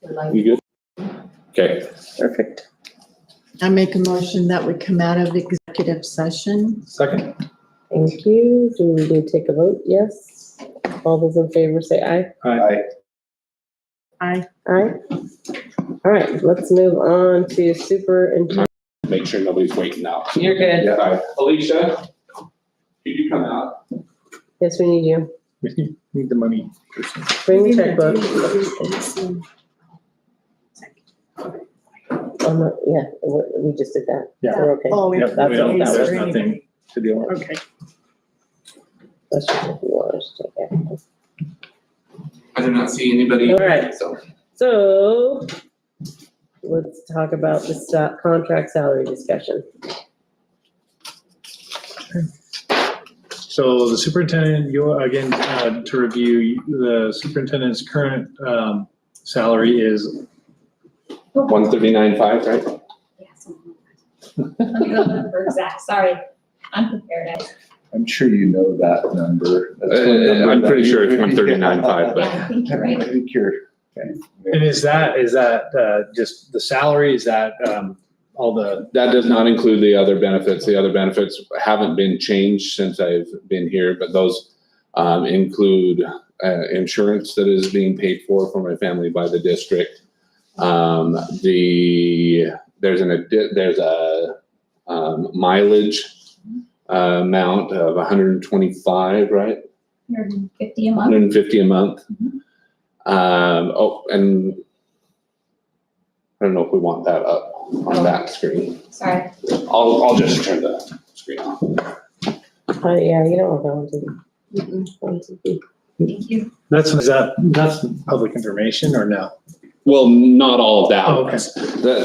You good? Okay. Perfect. I make a motion that we come out of executive session. Second. Thank you. Do we need to take a vote? Yes. All those in favor say aye. Aye. Aye. Aye. All right, let's move on to superintendent. Make sure nobody's waiting out. You're good. Yeah. Alicia, could you come out? Yes, we need you. We need the money. Bring the checkbook. Yeah, we just did that. Yeah. We're okay. Oh, we Yep, have That's we don't- all that there's was. nothing to deal with. Okay. That's just if you want us to take it. I do not see anybody. All right. So. So let's talk about the contract salary discussion. So the superintendent, you, again, to review, the superintendent's current salary is 139.5, right? Yeah, something like that. Let me look up for exact, sorry, I'm prepared. I'm sure you know that number. That's one number I'm that pretty sure it's you- 139.5, but Yeah, I think you're I right. think you're, okay. and is that just the salary? Is that all the, that does not include the other benefits. The other benefits haven't been changed since I've been here, but those include insurance that is being paid for my family by the district. There's a mileage amount of 125, right? 150 a month. 150 a month. And I don't know if we want that up on that screen. Sorry. I'll just turn the screen off. Yeah, you don't want to go into. Thank you. that's public information or no? Well, not all of that. Oh, okay.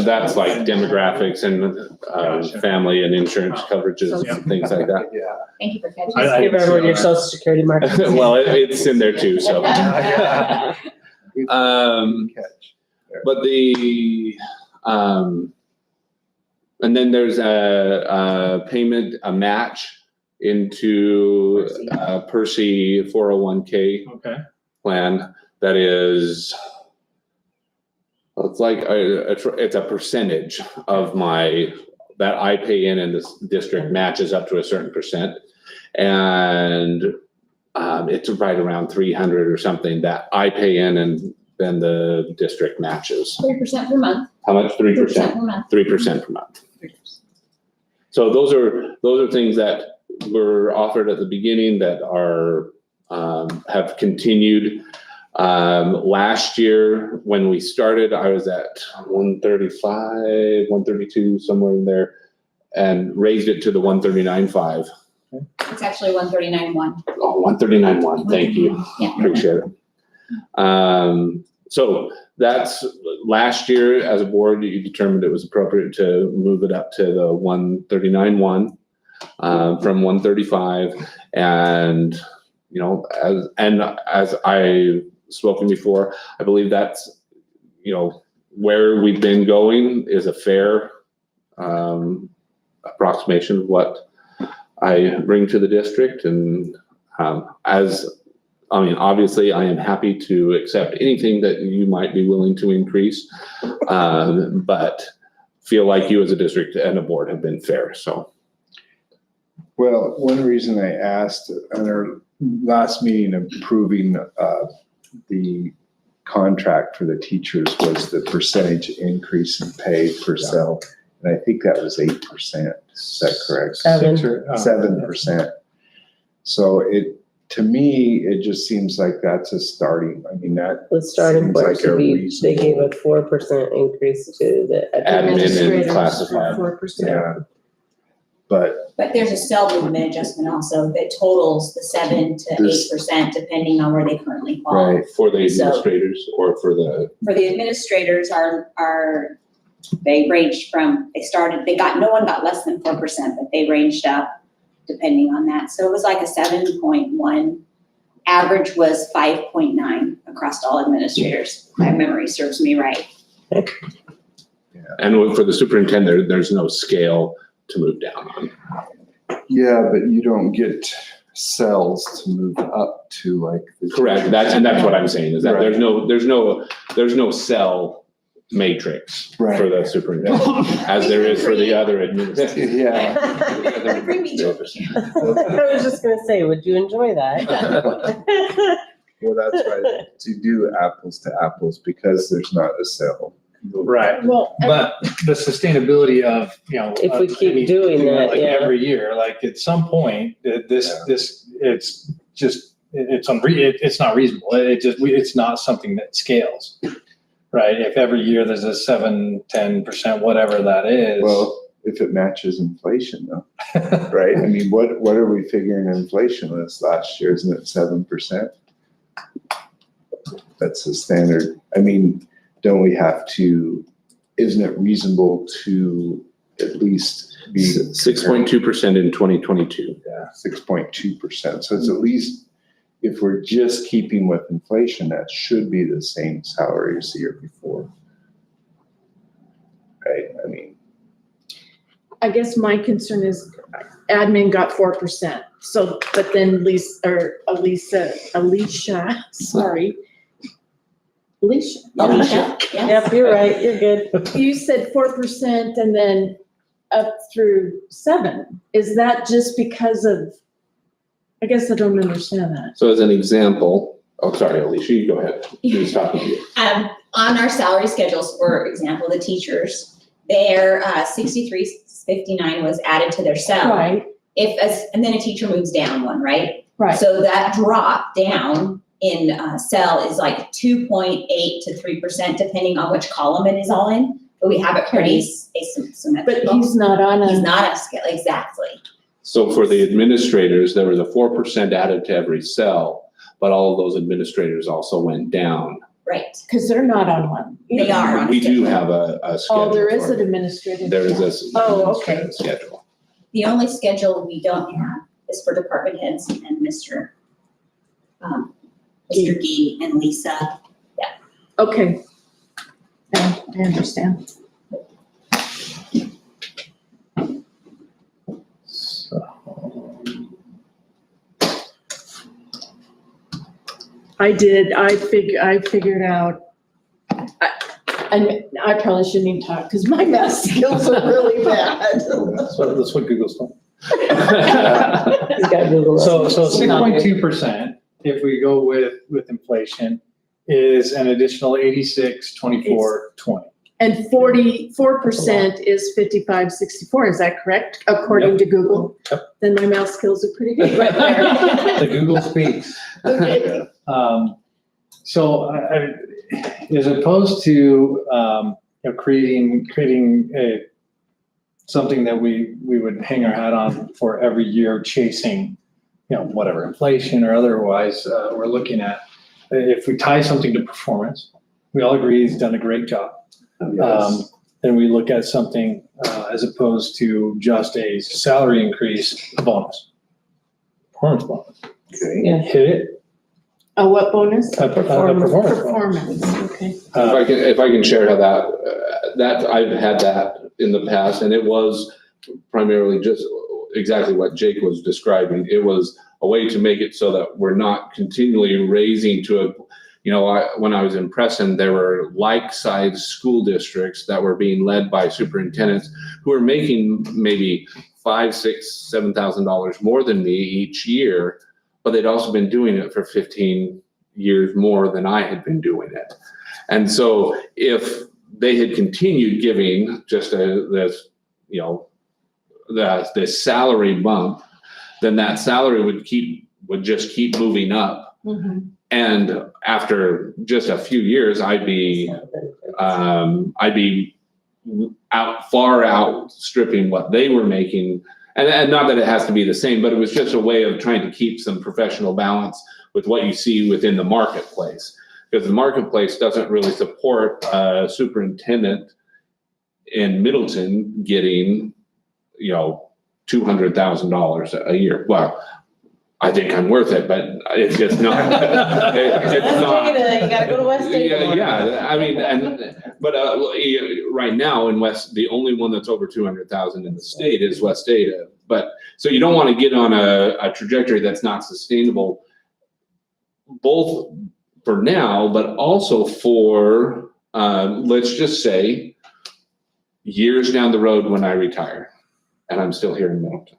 That's like demographics and Gotcha. family and insurance coverages Yeah. and things like that. Yeah. Thank you for catching. I- Just give everyone your social security mark. Well, it's in there too, so. Good catch. But and then there's a payment, a match into Percy 401k Okay. plan that is, it's like, it's a percentage of that I pay in and this district matches up to a certain percent. And it's right around 300 or something that I pay in and then the district matches. 3% per month. How much? 3%? 3% per month. 3% per month. So those are things that were offered at the beginning that are, have continued. Last year, when we started, I was at 135, 132, somewhere in there, and raised it to the 139.5. It's actually 139.1. Oh, 139.1, thank you. Yeah. Appreciate it. So that's last year as a board, you determined it was appropriate to move it up to the 139.1 from 135. And, you know, as I've spoken before, I believe that's, you know, where we've been going is a fair approximation of what I bring to the district. And obviously I am happy to accept anything that you might be willing to increase, but feel like you as a district and a board have been fair, so. Well, one reason I asked at our last meeting approving the contract for the teachers was the percentage increase in pay per cell. And I think that was 8%. Is that correct? 7%. So to me, it just seems like that's a starting, I mean, that. The starting seems point like should a be, they gave a reasonable- 4% increase to the. Admin and Administrators classified. for 4%. Yeah. But But there's a cell movement adjustment also that totals the 7 to 8% depending on where they currently fall. right, For the So- administrators or for the, For the administrators they ranged from, no one got less than 4%, but they ranged up depending on that. So it was like a 7.1. Average was 5.9 across all administrators. My memory serves me right. and for the superintendent, there's no scale to move down on. yeah, but you don't get cells to move up to like. the Correct, teachers. that's what I'm saying, is that there's no there's no cell matrix for Right. the superintendent, as there is for the other administrators. Yeah. Bring me to I was just gonna say, would you enjoy that? Well, that's right, to do apples to apples, because there's not a cell. Right. Well, But the sustainability of, If we of keep doing that, like yeah. every year, like at some point, it's just, it's not reasonable. It's not something that scales, right? If every year there's a 7-10%, whatever that is. Well, if it matches inflation though, right? I mean, what are we figuring inflation was last year? Isn't it 7%? That's the standard. I mean, don't we have to, isn't it reasonable to at least be 6.2% in 2022. 6.2%? So it's at least, if we're just keeping with inflation, that should be the same salary as the year before. Right? I mean, I guess my concern is admin got 4%. So, but then Alicia, sorry. Alicia. Alicia, yes. Yep, you're right, you're good. You said 4% and then up through 7. Is that just because of, I guess I don't understand that. So as an example, oh, sorry, Alicia, you go ahead. He was talking to you. On our salary schedules, for example, the teachers, their 6359 was added to their cell. Right, And then a teacher moves down one, right? right. So that drop down in cell is like 2.8 to 3%, depending on which column it is all in. But we have it pretty But asymmetrical. he's not on He's a, not a scale, exactly. So for the administrators, there was a 4% added to every cell, but all of those administrators also went down. Right. because they're not on one. They are on a We do schedule. have a schedule. Oh, there is for an it. administrative. There is a Oh, okay. administrative schedule. The only schedule we don't have is for department heads and Mr. Gee and Lisa. Okay. I understand. I did, I figured out, I probably shouldn't even talk, because my math skills are really bad. That's what Google's done. He's got Google. So It's not good. 6.2%, if we go with inflation, is an additional 86, 24, 20. And 44% is 55.64, is that correct, according to Google? Yep. Then my math skills are pretty good right there. The Google speaks. Okay. So as opposed to, creating something that we would hang our hat on for every year chasing, whatever, inflation or otherwise, we're looking at, if we tie something to performance, we all agree he's done a great job. Then we look at something, as opposed to just a salary increase, a bonus. Performance bonus. okay. Yeah. Hit it. A what bonus? A performance bonus. Performance, okay. If I can share how that I've had that in the past, and it was primarily just exactly what Jake was describing. It was a way to make it so that we're not continually raising to a, when I was in Preston, there were like-sized school districts that were being led by superintendents who were making maybe $5,000, $6,000, $7,000 more than me each year, but they'd also been doing it for 15 years more than I had been doing it. And so if they had continued giving just this salary bump, then that salary would just keep moving up. Mhm. And after just a few years, I'd be far outstripping what they were making. And not that it has to be the same, but it was just a way of trying to keep some professional balance with what you see within the marketplace. Because the marketplace doesn't really support a superintendent in Middleton getting, $200,000 a year. Well, I think I'm worth it, but it's just not. It's not. You gotta go to West Ada. Yeah. I mean, right now in West, the only one that's over 200,000 in the state is West Ada. But so you don't want to get on a trajectory that's not sustainable. Both for now, but also for, let's just say, years down the road when I retire and I'm still here in Middleton.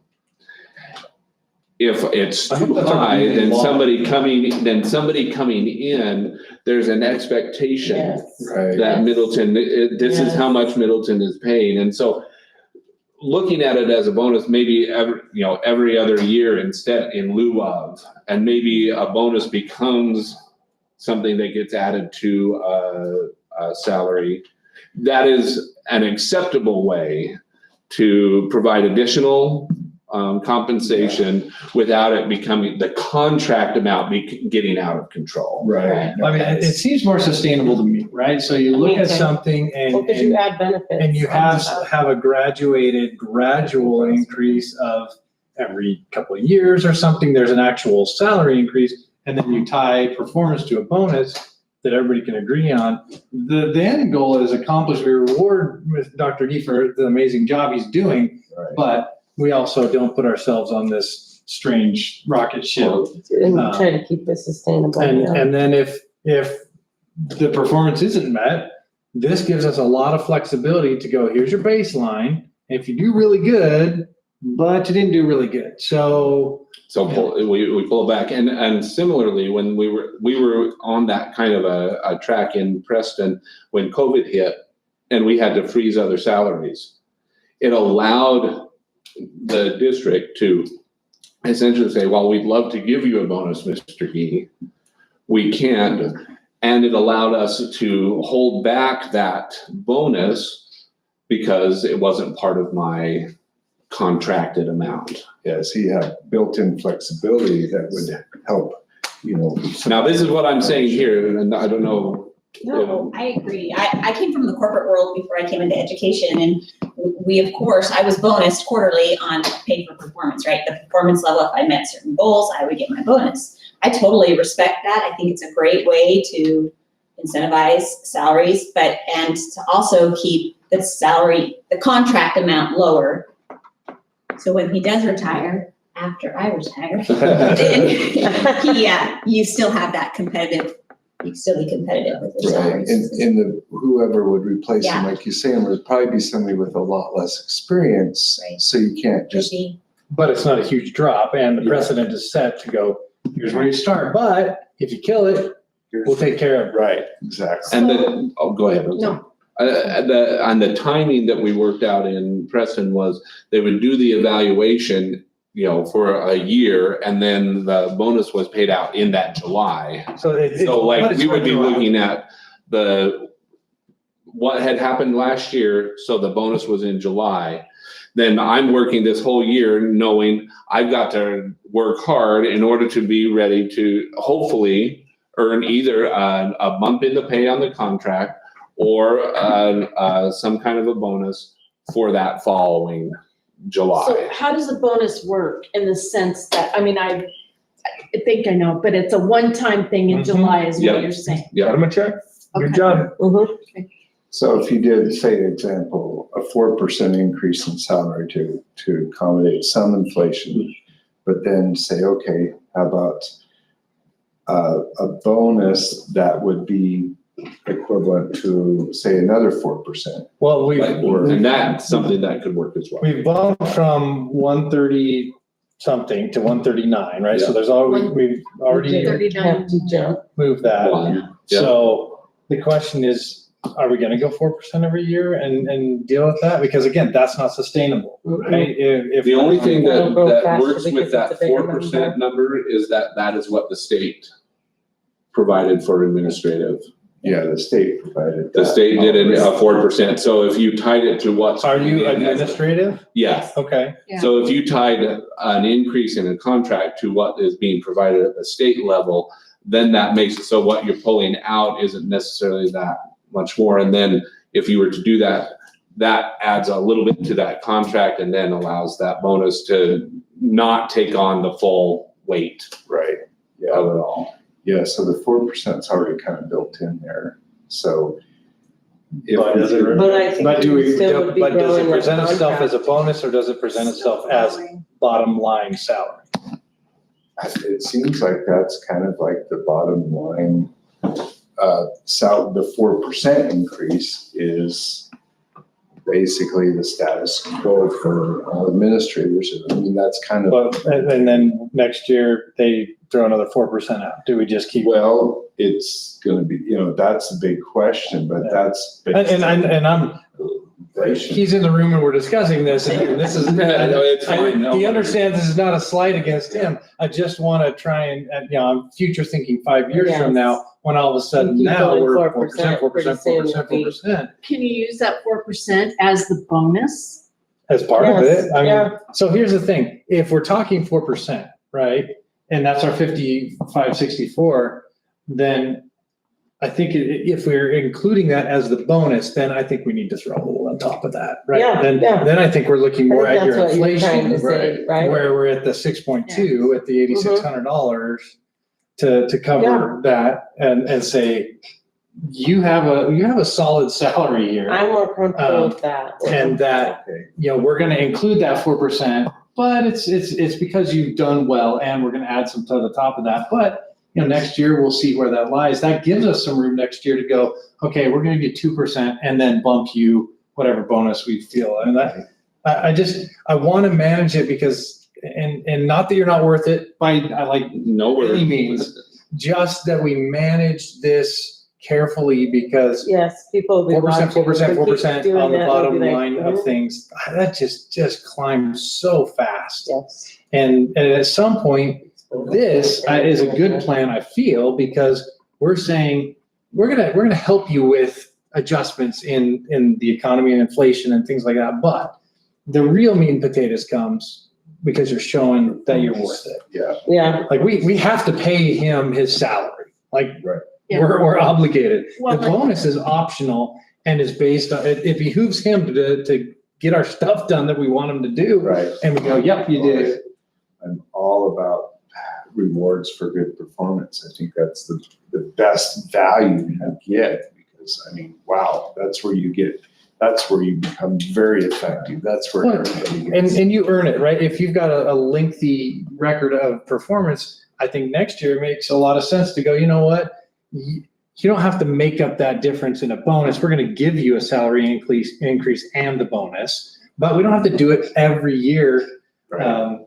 If it's I hope too that's already high, in then law. somebody coming in, there's an expectation Yes. Right. that Middleton, this is how much Middleton is paying. And so looking at it as a bonus, maybe every other year instead in lieu of, and maybe a bonus becomes something that gets added to a salary. That is an acceptable way to provide additional compensation without it becoming the contract amount getting out of control. Right. I mean, it seems more sustainable to me, right? So you look Me at too. something Well, because you and add benefits. you have a gradual increase of every couple of years or something. There's an actual salary increase, and then you tie performance to a bonus that everybody can agree on. The end goal is accomplished. We reward with Dr. D for the amazing job he's doing, Right. but we also don't put ourselves on this strange rocket ship. And try to keep it sustainable. And, yeah. and then if the performance isn't met, this gives us a lot of flexibility to go, here's your baseline. If you do really good, but you didn't do really good. So We pull back. And similarly, when we were on that kind of a track in Preston, when COVID hit and we had to freeze other salaries, it allowed the district to essentially say, well, we'd love to give you a bonus, Mr. Gee. We can't. And it allowed us to hold back that bonus because it wasn't part of my contracted amount. Yeah, so you have built-in flexibility that would help, Now, this is what I'm saying here, and I don't know. No, I agree. I came from the corporate world before I came into education, and we, of course, I was bonused quarterly on pay for performance, right? The performance level, if I met certain goals, I would get my bonus. I totally respect that. I think it's a great way to incentivize salaries, and to also keep the contract amount lower. So when he does retire, after I retire, then you still have that competitive. You still be competitive with your right, salaries. and whoever would replace him, Yeah. like you're saying, would probably be somebody with a lot less experience. Right. So you can't Could just, be. but it's not a huge drop, and the precedent is set to go, here's where you start, but if you kill it, we'll take care of it. right, exactly. And then, go ahead. No. And the timing that we worked out in Preston was they would do the evaluation, for a year, and then the bonus was paid out in that July. So So but like it's we would be retroactive. looking at what had happened last year, so the bonus was in July. Then I'm working this whole year knowing I've got to work hard in order to be ready to hopefully earn either a bump in the pay on the contract or some kind of a bonus for that following July. So how does the bonus work in the sense that, I think I know, but it's a one-time thing in Mhm. July is Yeah. what you're saying? Yeah. Got him a check. Good Okay. job. Mhm. So if you did, say, example, a 4% increase in salary to accommodate some inflation, but then say, okay, how about a bonus that would be equivalent to, say, another 4%? Well, And that's something that could work as well. we've bumped from 130 something to 139, right? So there's already, we've already 39. Have to jump. moved that. One. Yeah. So the question is, are we gonna go 4% every year and deal with that? Because again, that's not sustainable, right? If The only thing It'll grow that faster works with because that it's a bigger 4% number is that is what the state provided for administrative. Yeah, the state provided. The that. state did it 4%. So if you tied it to what's. Are you coming in as- administrative? Yes. Okay, So if you tied an increase in a contract to what is being provided at the state level, then that makes it so what you're pulling out isn't necessarily that much more. And then if you were to do that, that adds a little bit to that contract and then allows that bonus to not take on the full weight Right, of it all. yeah, so the 4% is already kind of built in there, so. if But we does it- do- But I think but still would be but does it growing present that itself as a contract. bonus or does it present itself as bottom line salary? It seems like that's kind of like the bottom line the 4% increase is basically the status quo for all administrators. I mean, that's kind of, But, and then next year, they throw another 4% out. Do we just keep? well, it's gonna be, that's a big question, but that's. And I'm, Inflation. he's in the room and we're discussing this, and this is, No, it's fine. No. he understands this is not a slight against him. I just want to try and, I'm future thinking 5 years from Yes. now, when all of a sudden Keep now going we're 4%, 4%, pretty 4%, soon 4%, it'll be- 4%. Can you use that 4% as the bonus? As part of Yes, it. I yeah. mean, so here's the thing, if we're talking 4%, right? And that's our 5564, then I think if we're including that as the bonus, then I think we need to throw a little on top of that, right? Yeah, Then, yeah. then I think we're looking I more think at that's your what you're trying to inflation, say, right? where we're at the 6.2 at the $8,600 to cover that and say, you have a solid salary here. I'm more comfortable with that. And that, Okay. we're gonna include that 4%, but it's because you've done well and we're gonna add some to the top of that. But, next year we'll see where that lies. That gives us some room next year to go, okay, we're gonna get 2% and then bump you whatever bonus we feel. And that, I wanna manage it because, and not that you're not worth it by, No any worries. means, just that we manage this carefully because Yes, people will be 4%, watching. 4%, If we keep 4% doing on the that, they'll bottom be like, line of "Mhm." things, that just climbs so fast. Yes. And at some point, this is a good plan, I feel, because we're saying, we're gonna help you with adjustments in the economy and inflation and things like that, but the real meat and potatoes comes because you're showing that you're worth it. Yeah. Yeah, Like, we have to pay him his salary, like, Yeah. we're obligated. The Well, like- bonus is optional and is based on, it behooves him to get our stuff done that we want him to do. Right. And we go, yep, you did it. I'm all about rewards for good performance. I think that's the best value you get because, I mean, wow, that's where you become very effective. That's where Well, everybody And, gets. and you earn it, right? If you've got a lengthy record of performance, I think next year it makes a lot of sense to go, you know what? You don't have to make up that difference in a bonus. We're going to give you a salary increase and the bonus, but we don't have to do it every year. Right.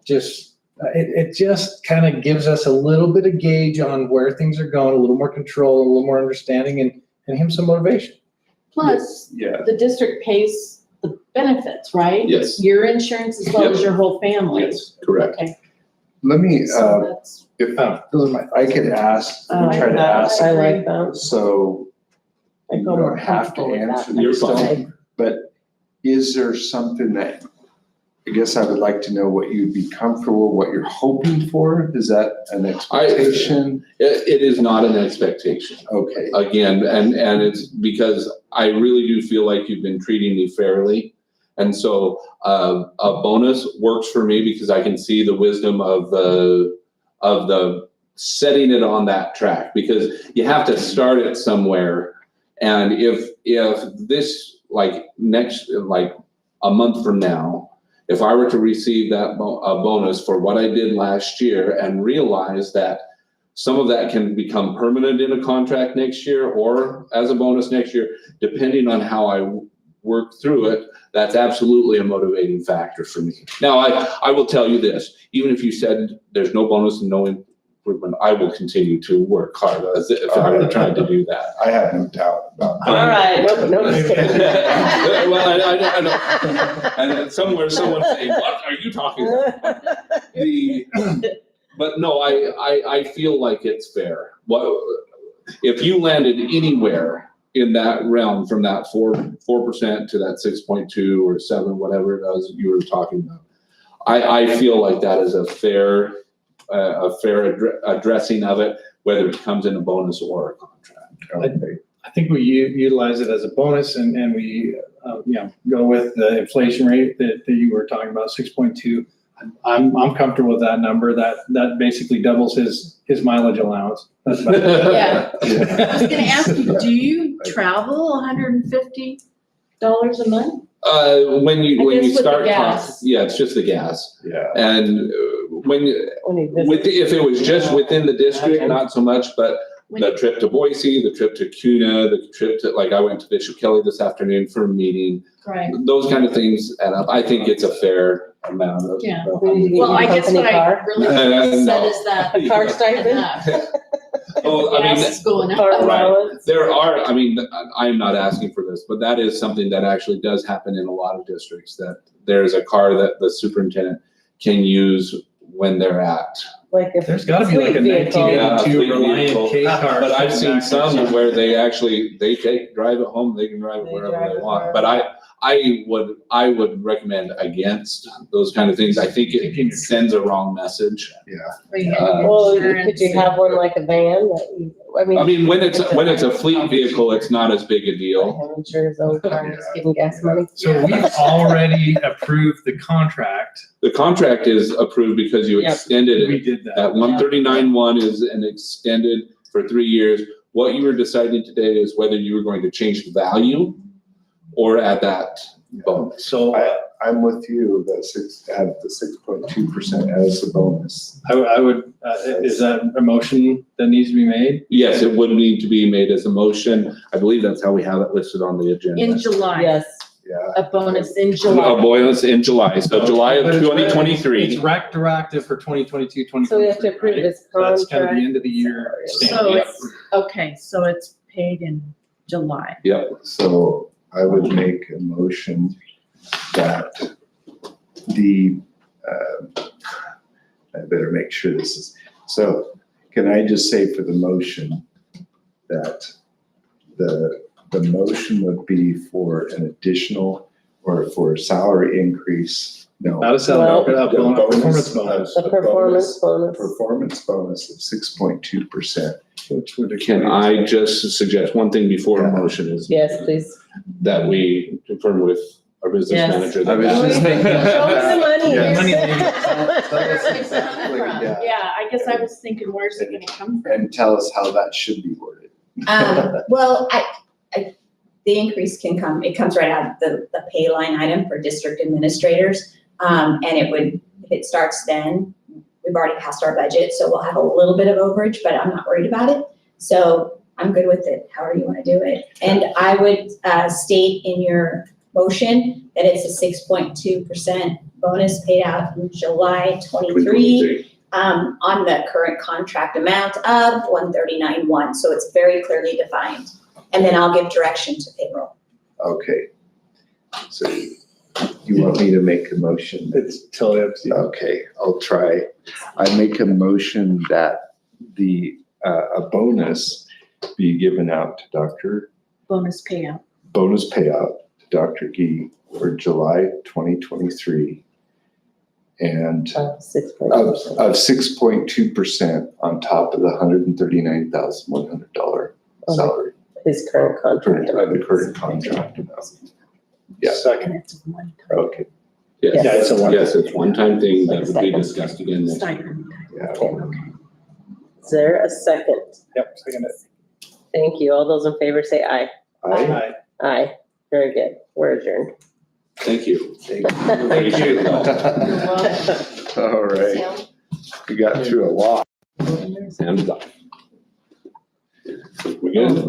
It just kind of gives us a little bit of gauge on where things are going, a little more control, a little more understanding, and him some motivation. Plus, Yeah. the district pays the benefits, right? Yes. Your insurance as well Yep. as your whole family. Yes, correct. Okay, Let me, so that's. if Those are my I could ask, Oh, try to ask, I like that. so I you feel more don't have to comfortable with answer that. You're these, fine. but is there something that, I guess I would like to know what you'd be comfortable, what you're hoping for? Is that an expectation? It is not an expectation. Okay, Again, and it's because I really do feel like you've been treating me fairly. And so a bonus works for me because I can see the wisdom of the setting it on that track, because you have to start it somewhere. And if this, like a month from now, if I were to receive that a bonus for what I did last year and realize that some of that can become permanent in a contract next year or as a bonus next year, depending on how I work through it, that's absolutely a motivating factor for me. Now, I will tell you this, even if you said there's no bonus and no improvement, I will continue to work hard as if I were trying to do that. I have no doubt about that. All right, no, just kidding. Well, I know. And then somewhere someone's saying, what are you talking about? But no, I feel like it's fair. If you landed anywhere in that realm from that 4% to that 6.2 or 7, whatever it was you were talking about, I feel like that is a fair addressing of it, whether it comes in a bonus or a contract. Okay. I think we utilize it as a bonus and we, go with the inflation rate that you were talking about, 6.2. I'm comfortable with that number. That basically doubles his mileage allowance. That's about it. Yeah. I was gonna ask you, do you travel $150 a month? When you I guess with the start gas. yeah, it's just the gas. Yeah. And When you visit. if it was just within the district, Okay. not so much, but The trip to Boise, the trip to Kuna, the trip to, like, I went to Bishop Kelly this afternoon for a meeting. Right. Those kind of things add up. I think it's a fair amount of. Yeah. We need to get Well, you I a guess company what I car. really No. said is that A car stipend? enough. Oh, I mean, Gas is going Car up. Right. allowance. there are, I mean, I'm not asking for this, but that is something that actually does happen in a lot of districts, that there's a car that the superintendent can use when they're at. Like if. There's gotta be like a fleet vehicle. 1982 fleet Reliant vehicle. K car. But I've seen some somewhere. where they actually, drive it home, they can drive it They wherever drive they it want. wherever. But I would recommend against those kind of things. I think it sends a wrong message. Well, could you have one like a van that you, I mean. I mean, when it's a fleet vehicle, it's not as big a I deal. have insurance own car, just giving gas money. So we've already approved the contract. The contract is approved because you Yep. extended We it. did that. That 139.1 is an extended for 3 years. What you were deciding today is whether you were going to change the value or add that bonus. So I'm with you, add the 6.2% as the bonus. I would, is that a motion that needs to be made? Yes, it would need to be made as a motion. I believe that's how we have it listed on the agenda. In July, Yes, Yeah, a bonus in A July. bonus in July, so July of But it's 2023. It's retroactive for 2022, 2023. so we have to approve right? this So that's kind of the contract. end of the year. So standard. it's, okay, so it's paid in July. so I would make a motion that I better make sure this is, so can I just say for the motion that the motion would be for an additional or for salary increase? No. Not a salary, but a performance bonus, The performance bonus. Performance bonus of 6.2%. which would. Can I just suggest one thing before a motion is Yes, please. that we confirm with our business Yes. manager. that I was that- just thinking Show us the money. Yeah. Money, Where's it Exactly, coming from? yeah. Yeah, I guess I was thinking, where's it gonna come from? And tell us how that should be worded. Well, the increase it comes right out of the pay line item for district administrators. And if it starts then, we've already passed our budget, so we'll have a little bit of overage, but I'm not worried about it. So I'm good with it, however you want to do it. And I would state in your motion that it's a 6.2% bonus paid out in July 23 on the current contract amount of 139.1. So it's very clearly defined. And then I'll give direction to payroll. Okay. So you want me to make a motion? It's totally up to you. Okay, I'll try. I make a motion that a bonus be given out to Bonus payout. bonus payout to Dr. Gee for July 2023 and 6.2%. of 6.2% on top of the $139,100 salary His current for contract. the current contract amount. Yeah. And it's one Okay, Yes, Yeah, it's a one- yes, it's one-time thing that would be discussed again next week. stipend. yeah. Is there a second? Yep, second it. Thank you. All those in favor say aye. Aye. Aye. Very good. We're adjourned. Thank you. Thank Thank you. You're welcome. All right, we got through a lot. Sam's done. We good?